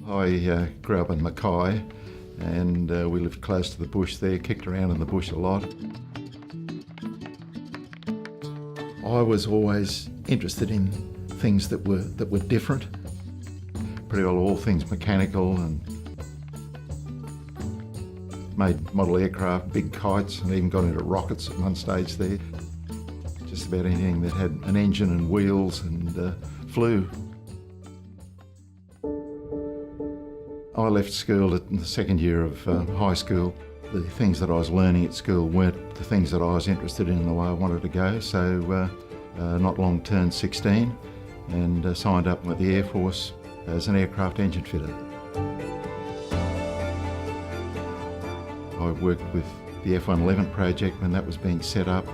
I grew up in Mackay and we lived close to the bush there, kicked around in the bush a lot. I was always interested in things that were different, pretty well all things mechanical, and made model aircraft, big kites, and even got into rockets at one stage there. Just about anything that had an engine and wheels and flew. I left school in the second year of high school. The things that I was learning at school weren't the things that I was interested in the way I wanted to go, so not long turned 16 and signed up with the Air Force as an aircraft engine fitter. I worked with the F-111 project when that was being set up.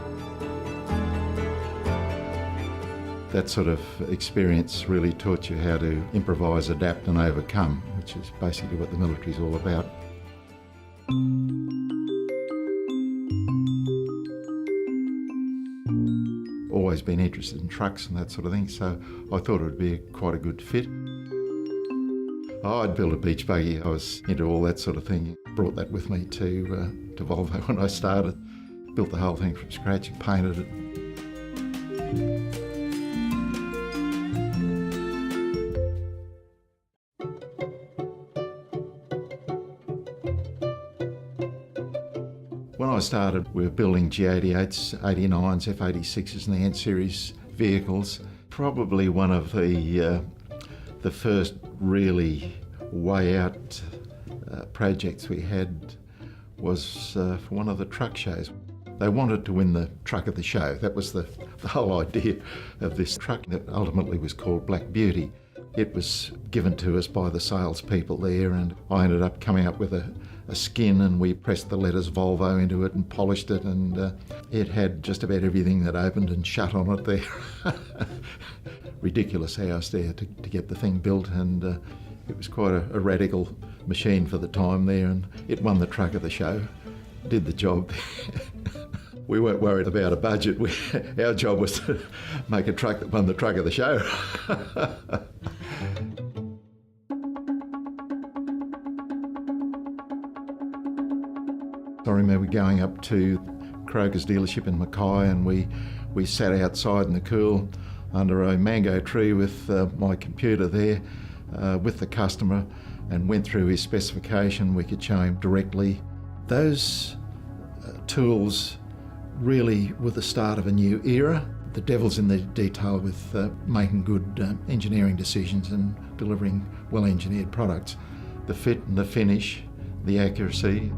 That sort of experience really taught you how to improvise, adapt and overcome, which is basically what the military is all about. Always been interested in trucks and that sort of thing, so I thought it would be quite a good fit. I'd built a beach buggy, I was into all that sort of thing. Brought that with me to Volvo when I started. Built the whole thing from scratch and painted it. When I started, we were building G88s, 89s, F86s and the Ant series vehicles. Probably one of the first really way out projects we had was for one of the truck shows. They wanted to win the truck of the show. That was the whole idea of this truck that ultimately was called Black Beauty. It was given to us by the salespeople there, and I ended up coming up with a skin, and we pressed the letters Volvo into it and polished it, and it had just about everything that opened and shut on it there. Ridiculous house there to get the thing built, and it was quite a radical machine for the time there, and it won the truck of the show, did the job. We weren't worried about a budget. Our job was to make a truck that won the truck of the show. I remember going up to Kroger's dealership in Mackay, and we sat outside in the cool under a mango tree with my computer there with the customer, and went through his specification. We could show him directly. Those tools really were the start of a new era. The devil's in the detail with making good engineering decisions and delivering well-engineered products. The fit and the finish, the accuracy.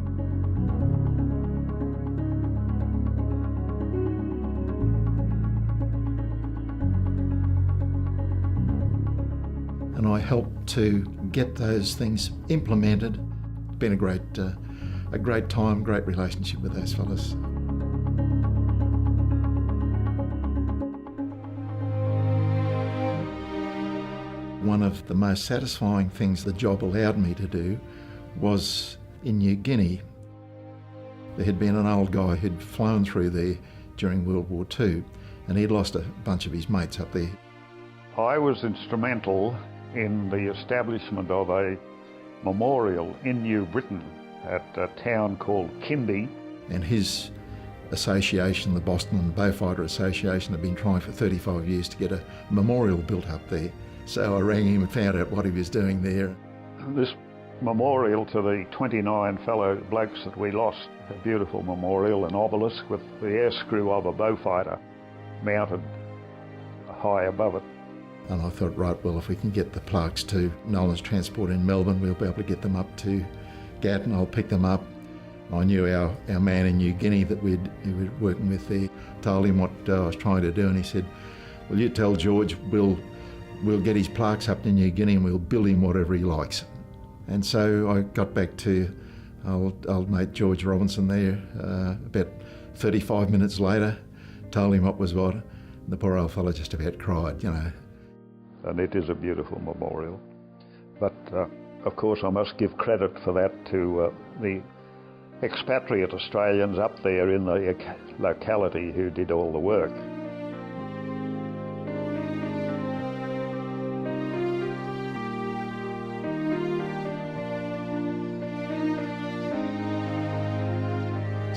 And I helped to get those things implemented. It's been a great time, great relationship with those fellas. One of the most satisfying things the job allowed me to do was in New Guinea. There had been an old guy who'd flown through there during World War II, and he'd lost a bunch of his mates up there. I was instrumental in the establishment of a memorial in New Britain at a town called Kimby. And his association, the Boston Beaufighter Association, had been trying for 35 years to get a memorial built up there. So I rang him and found out what he was doing there. This memorial to the 29 fellow blokes that we lost, a beautiful memorial, an obelisk with the air screw of a Beaufighter mounted high above it. And I thought, right, well, if we can get the plaques to Nolan's Transport in Melbourne, we'll be able to get them up to Gatton. I'll pick them up. I knew our man in New Guinea that we were working with there. Told him what I was trying to do, and he said, well, you tell George we'll get his plaques up to New Guinea and we'll build him whatever he likes. And so I got back to old mate George Robinson there about 35 minutes later, told him what was what, and the poor old fellow just about cried, you know. And it is a beautiful memorial. But of course I must give credit for that to the expatriate Australians up there in the locality who did all the work.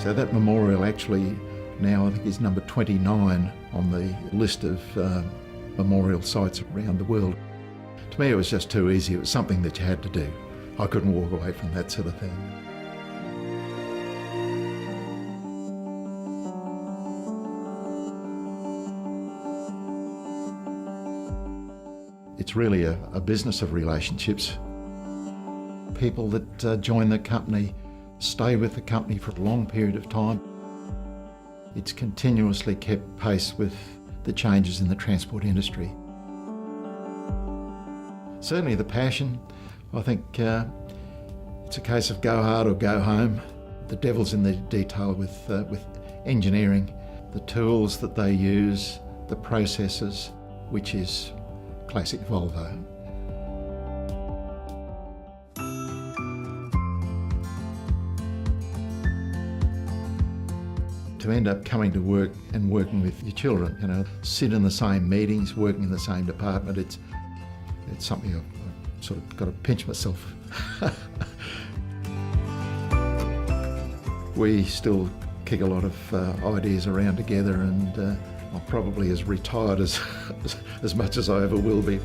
So that memorial actually now I think is number 29 on the list of memorial sites around the world. To me it was just too easy. It was something that you had to do. I couldn't walk away from that sort of thing. It's really a business of relationships. People that join the company stay with the company for a long period of time. It's continuously kept pace with the changes in the transport industry. Certainly the passion, I think it's a case of go hard or go home. The devil's in the detail with engineering, the tools that they use, the processes, which is classic Volvo. To end up coming to work and working with your children, you know, sit in the same meetings, working in the same department, it's something I've sort of got to pinch myself. We still kick a lot of ideas around together, and I'm probably as retired as much as I ever will be.